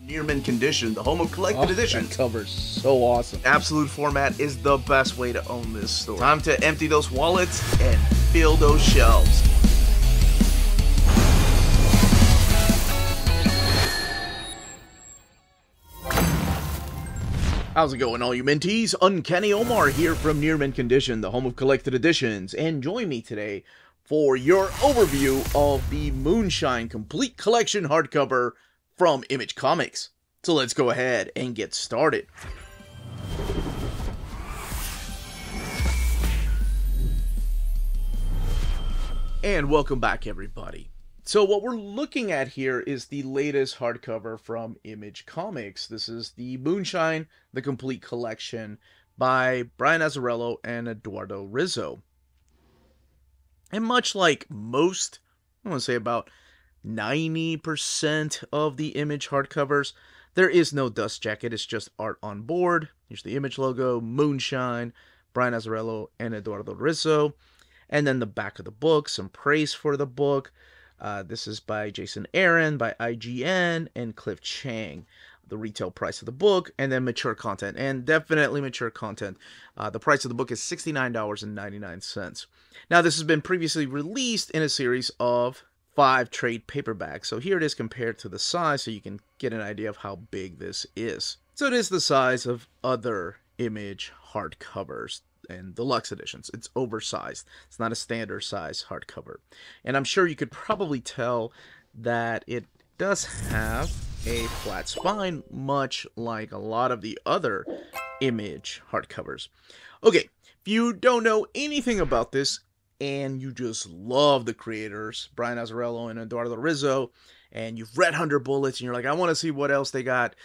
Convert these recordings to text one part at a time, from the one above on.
Near mint condition, the home of collected editions. That cover's so awesome. Absolute format is the best way to own this store. Time to empty those wallets and fill those shelves. How's it going, all you minties? Uncanny Omar here from Near Mint Condition, the home of collected editions, and join me today for your overview of the Moonshine Complete Collection hardcover from Image Comics. So let's go ahead and get started. And welcome back, everybody. So what we're looking at here is the latest hardcover from Image Comics. This is the Moonshine, the Complete Collection by Brian Azzarello and Eduardo Risso. And much like most, I want to say about 90% of the Image hardcovers, there is no dust jacket. It's just art on board. Here's the Image logo, Moonshine, Brian Azzarello and Eduardo Risso. And then the back of the book, some praise for the book. This is by Jason Aaron, by IGN, and Cliff Chang. The retail price of the book, and then mature content, and definitely mature content. The price of the book is $69.99. Now, this has been previously released in a series of 5 trade paperbacks. So here it is compared to the size, so you can get an idea of how big this is. So it is the size of other Image hardcovers and deluxe editions. It's oversized. It's not a standard size hardcover. And I'm sure you could probably tell that it does have a flat spine, much like a lot of the other Image hardcovers. Okay, if you don't know anything about this and you just love the creators, Brian Azzarello and Eduardo Risso, and you've read 100 Bullets and you're like, I want to see what else they got,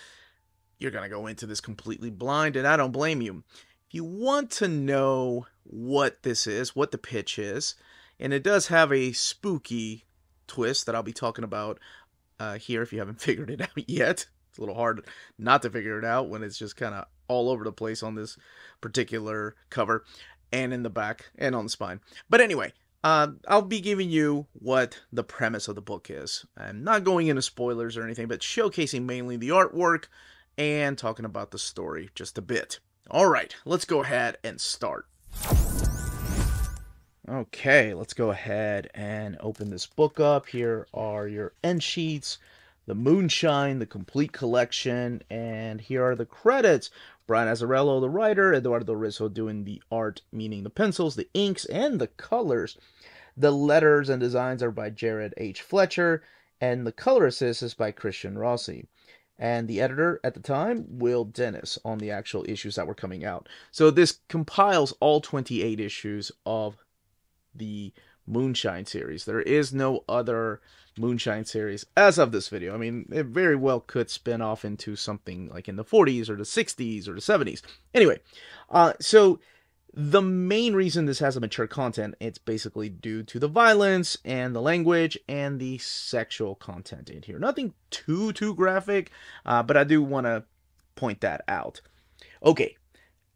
you're going to go into this completely blind, and I don't blame you. If you want to know what this is, what the pitch is, and it does have a spooky twist that I'll be talking about here if you haven't figured it out yet. It's a little hard not to figure it out when it's just kind of all over the place on this particular cover and in the back and on the spine. But anyway, I'll be giving you what the premise of the book is. I'm not going into spoilers or anything, but showcasing mainly the artwork and talking about the story just a bit. All right, let's go ahead and start. Okay, let's go ahead and open this book up. Here are your end sheets, the Moonshine, the Complete Collection, and here are the credits. Brian Azzarello, the writer, Eduardo Risso doing the art, meaning the pencils, the inks, and the colors. The letters and designs are by Jared H. Fletcher, and the color assist is by Christian Rossi. And the editor at the time, Will Dennis, on the actual issues that were coming out. So this compiles all 28 issues of the Moonshine series. There is no other Moonshine series as of this video. I mean, it very well could spin off into something like in the 40s or the 60s or the 70s. Anyway, so the main reason this has a mature content, it's basically due to the violence and the language and the sexual content in here. Nothing too graphic, but I do want to point that out. Okay,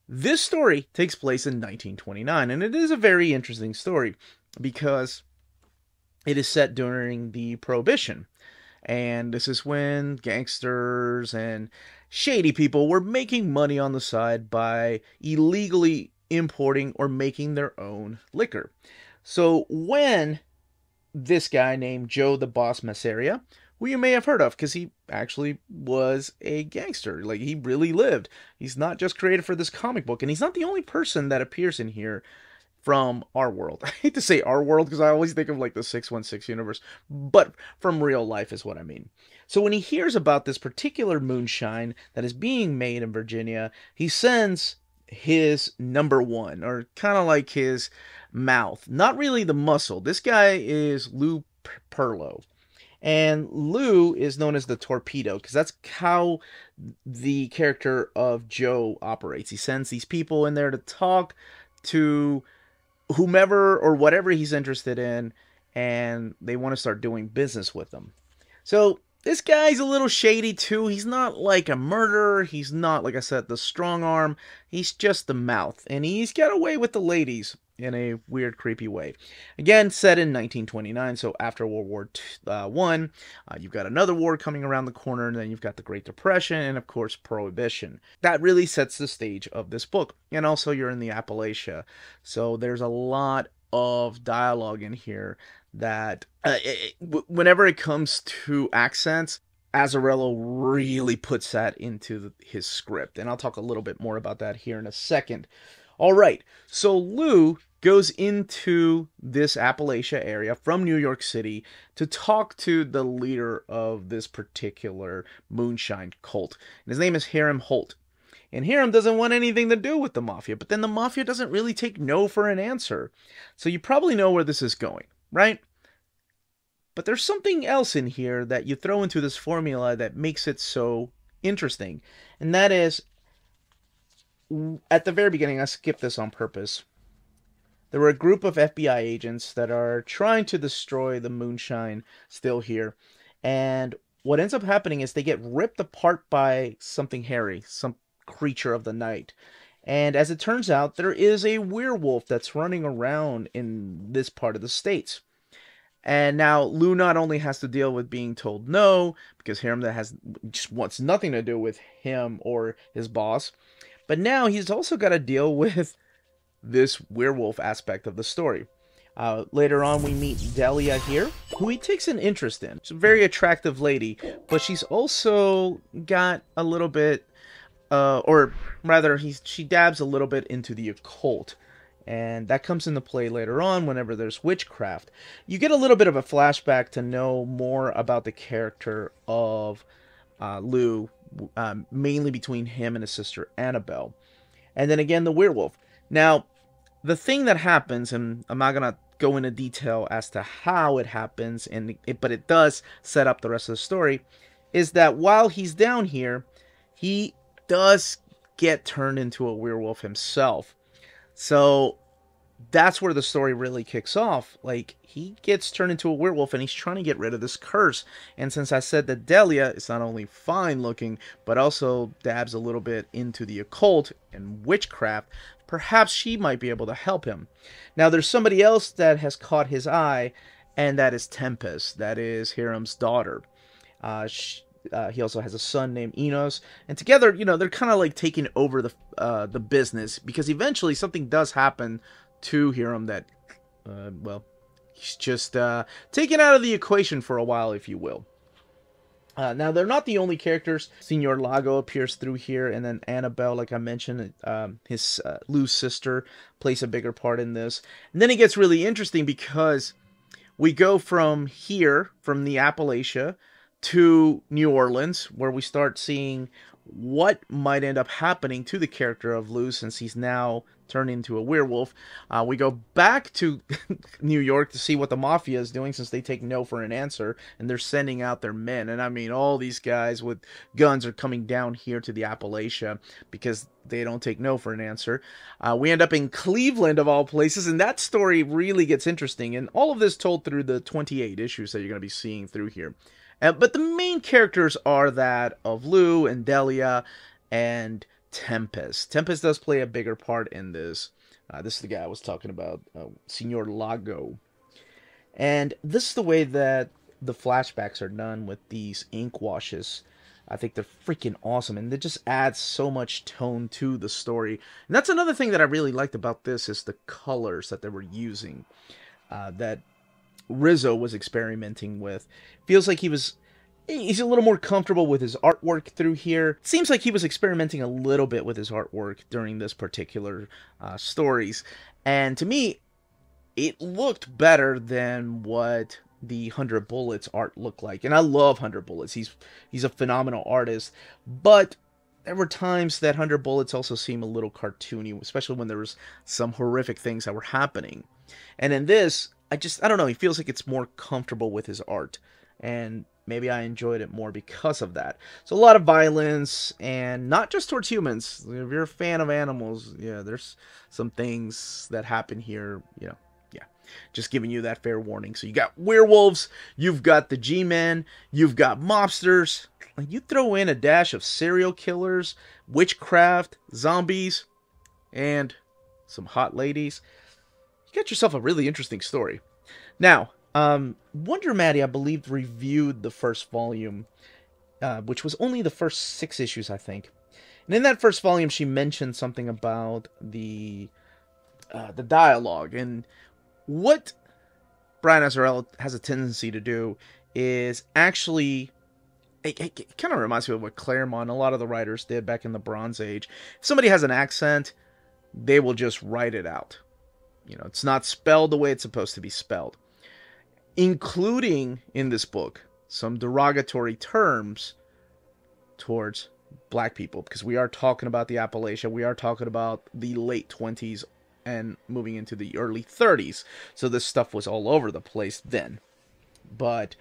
this story takes place in 1929, and it is a very interesting story because it is set during the Prohibition. And this is when gangsters and shady people were making money on the side by illegally importing or making their own liquor. So when this guy named Joe the Boss Masseria, who you may have heard of because he actually was a gangster, like he really lived. He's not just created for this comic book, and he's not the only person that appears in here from our world. I hate to say our world because I always think of like the 616 universe, but from real life is what I mean. So when he hears about this particular moonshine that is being made in Virginia, he sends his number one, or kind of like his mouth, not really the muscle. This guy is Lou Perlo, and Lou is known as the Torpedo because that's how the character of Joe operates. He sends these people in there to talk to whomever or whatever he's interested in, and they want to start doing business with them. So this guy's a little shady too. He's not like a murderer. He's not, like I said, the strong arm. He's just the mouth. And he's got away with the ladies in a weird, creepy way. Again, set in 1929, so after World War I, you've got another war coming around the corner, and then you've got the Great Depression, and of course, Prohibition. That really sets the stage of this book. And also, you're in the Appalachia, so there's a lot of dialogue in here that, whenever it comes to accents, Azzarello really puts that into his script, and I'll talk a little bit more about that here in a second. All right, so Lou goes into this Appalachia area from New York City to talk to the leader of this particular moonshine cult. And his name is Hiram Holt. And Hiram doesn't want anything to do with the Mafia, but then the Mafia doesn't really take no for an answer. So you probably know where this is going, right? But there's something else in here that you throw into this formula that makes it so interesting. And that is, at the very beginning, I skipped this on purpose. There were a group of FBI agents that are trying to destroy the moonshine still here. And what ends up happening is they get ripped apart by something hairy, some creature of the night. And as it turns out, there is a werewolf that's running around in this part of the States. And now Lou not only has to deal with being told no, because Hiram just wants nothing to do with him or his boss, but now he's also got to deal with this werewolf aspect of the story. Later on, we meet Delia here, who he takes an interest in. She's a very attractive lady, but she's also got a little bit, or rather, she dabs a little bit into the occult. And that comes into play later on whenever there's witchcraft. You get a little bit of a flashback to know more about the character of Lou, mainly between him and his sister Annabelle. And then again, the werewolf. Now, the thing that happens, and I'm not going to go into detail as to how it happens, but it does set up the rest of the story, is that while he's down here, he does get turned into a werewolf himself. So that's where the story really kicks off. Like, he gets turned into a werewolf and he's trying to get rid of this curse. And since I said that Delia is not only fine looking, but also dabs a little bit into the occult and witchcraft, perhaps she might be able to help him. Now, there's somebody else that has caught his eye, and that is Tempest. That is Hiram's daughter. He also has a son named Enos, and together, they're kind of like taking over the business, because eventually something does happen to Hiram that, he's just taken out of the equation for a while, if you will. Now, they're not the only characters. Senor Lago appears through here, and then Annabelle, like I mentioned, his Lou's sister, plays a bigger part in this. And then it gets really interesting, because we go from here, from the Appalachia, to New Orleans, where we start seeing what might end up happening to the character of Lou, since he's now turned into a werewolf. We go back to New York to see what the Mafia is doing, since they take no for an answer, and they're sending out their men. And I mean, all these guys with guns are coming down here to the Appalachia because they don't take no for an answer. We end up in Cleveland, of all places, and that story really gets interesting. And all of this told through the 28 issues that you're going to be seeing through here. But the main characters are that of Lou and Delia and Tempest. Tempest does play a bigger part in this. This is the guy I was talking about, Senor Lago. And this is the way that the flashbacks are done with these ink washes. I think they're freaking awesome, and it just adds so much tone to the story. And that's another thing that I really liked about this, is the colors that they were using. That Rizzo was experimenting with. Feels like he's a little more comfortable with his artwork through here. Seems like he was experimenting a little bit with his artwork during this particular stories. And to me, it looked better than what the 100 Bullets art looked like. And I love 100 Bullets. He's a phenomenal artist. But there were times that 100 Bullets also seemed a little cartoony, especially when there was some horrific things that were happening. And in this, I don't know, he feels like it's more comfortable with his art, and maybe I enjoyed it more because of that. So a lot of violence, and not just towards humans. If you're a fan of animals, yeah, there's some things that happen here, yeah. Just giving you that fair warning. So you got werewolves, you've got the G-Men, you've got mobsters, like you throw in a dash of serial killers, witchcraft, zombies, and some hot ladies. you got yourself a really interesting story. Now, Wonder Maddie, I believe, reviewed the first volume, which was only the first 6 issues, I think. And in that first volume, she mentioned something about the dialogue. And what Brian Azzarello has a tendency to do is actually... It kind of reminds me of what Claremont, a lot of the writers did back in the Bronze Age. If somebody has an accent, they will just write it out. You know, it's not spelled the way it's supposed to be spelled. Including, in this book, some derogatory terms towards black people. Because we are talking about the Appalachia. We are talking about the late 20s and moving into the early 30s. So this stuff was all over the place then. But...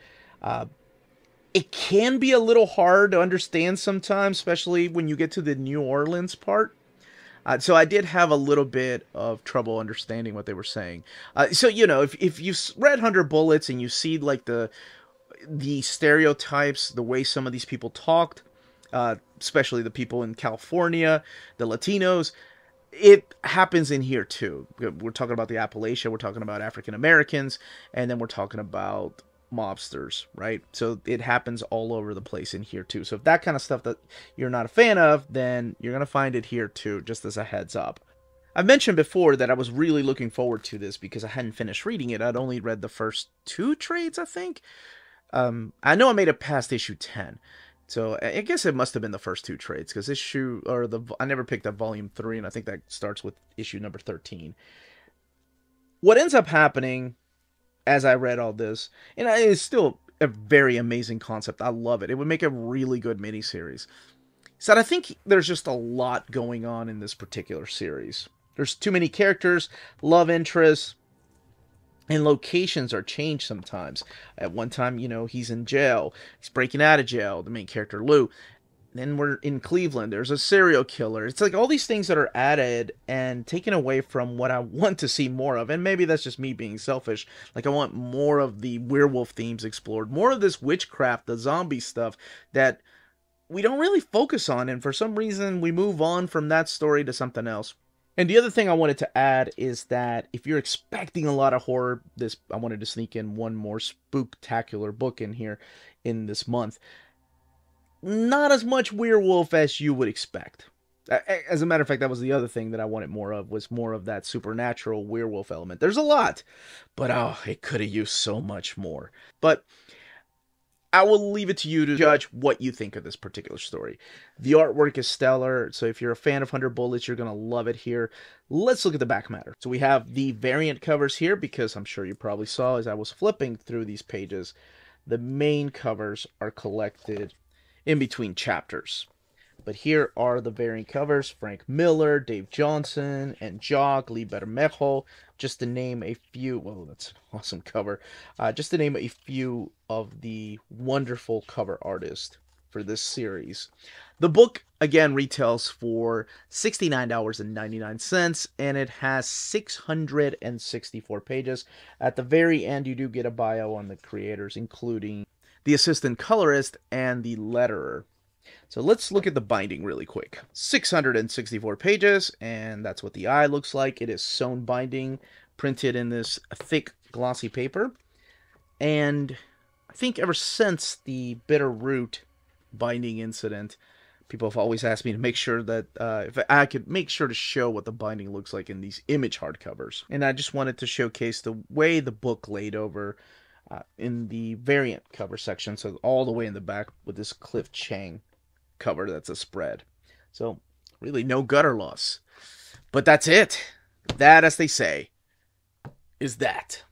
it can be a little hard to understand sometimes, especially when you get to the New Orleans part. So I did have a little bit of trouble understanding what they were saying. So, you know, if you read 100 Bullets and you see, like, the stereotypes, the way some of these people talked, especially the people in California, the Latinos, it happens in here, too. We're talking about the Appalachia, we're talking about African Americans, and then we're talking about mobsters, right? So it happens all over the place in here too. So if that kind of stuff that you're not a fan of, then you're going to find it here too, just as a heads up. I've mentioned before that I was really looking forward to this because I hadn't finished reading it. I'd only read the first 2 trades, I think. I know I made it past issue 10. So I guess it must have been the first 2 trades because I never picked up volume 3, and I think that starts with issue number 13. What ends up happening as I read all this, and it's still a very amazing concept. I love it. It would make a really good miniseries. So I think there's just a lot going on in this particular series. There's too many characters, love interests, and locations are changed sometimes. At one time, you know, he's in jail. He's breaking out of jail, the main character, Lou. Then we're in Cleveland. There's a serial killer. It's like all these things that are added and taken away from what I want to see more of. And maybe that's just me being selfish. Like, I want more of the werewolf themes explored. More of this witchcraft, the zombie stuff that we don't really focus on. And for some reason, we move on from that story to something else. And the other thing I wanted to add is that if you're expecting a lot of horror, I wanted to sneak in one more spooktacular book in here in this month. Not as much werewolf as you would expect. As a matter of fact, that was the other thing that I wanted more of, was more of that supernatural werewolf element. There's a lot, but it could have used so much more. But I will leave it to you to judge what you think of this particular story. The artwork is stellar, so if you're a fan of 100 Bullets, you're going to love it here. Let's look at the back matter. So we have the variant covers here, because I'm sure you probably saw as I was flipping through these pages, the main covers are collected in between chapters. But here are the variant covers: Frank Miller, Dave Johnson, and Jock, Lee Bermejo, just to name a few. Whoa, that's an awesome cover. Just to name a few of the wonderful cover artists for this series. The book, again, retails for $69.99, and it has 664 pages. At the very end, you do get a bio on the creators, including the assistant colorist and the letterer. So let's look at the binding really quick. 664 pages, and that's what the eye looks like. It is sewn binding, printed in this thick, glossy paper. And I think ever since the Bitter Root binding incident, people have always asked me to make sure that if I could make sure to show what the binding looks like in these image hardcovers. And I just wanted to showcase the way the book laid over in the variant cover section, so all the way in the back with this Cliff Chang cover that's a spread. So really no gutter loss. But that's it. That, as they say, is that.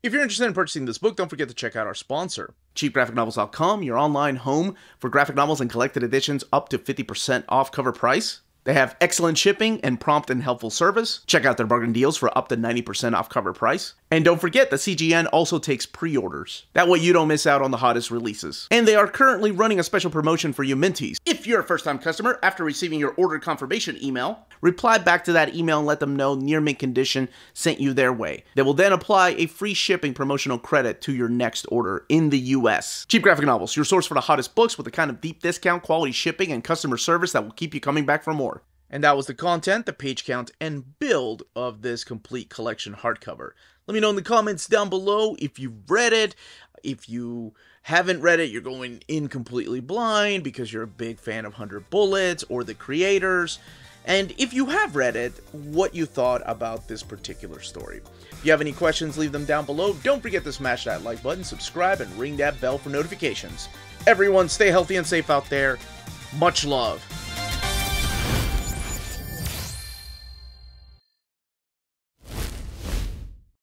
If you're interested in purchasing this book, don't forget to check out our sponsor, CheapGraphicNovels.com, your online home for graphic novels and collected editions up to 50% off cover price. They have excellent shipping and prompt and helpful service. Check out their bargain deals for up to 90% off cover price. And don't forget that CGN also takes pre-orders. That way you don't miss out on the hottest releases. And they are currently running a special promotion for you Minties. If you're a first-time customer, after receiving your order confirmation email, reply back to that email and let them know Near Mint Condition sent you their way. They will then apply a free shipping promotional credit to your next order in the US. Cheap Graphic Novels, your source for the hottest books with the kind of deep discount, quality shipping, and customer service that will keep you coming back for more. And that was the content, the page count, and build of this complete collection hardcover. Let me know in the comments down below if you've read it. If you haven't read it, you're going in completely blind because you're a big fan of 100 Bullets or the creators. And if you have read it, what you thought about this particular story. If you have any questions, leave them down below. Don't forget to smash that like button, subscribe, and ring that bell for notifications. Everyone, stay healthy and safe out there. Much love.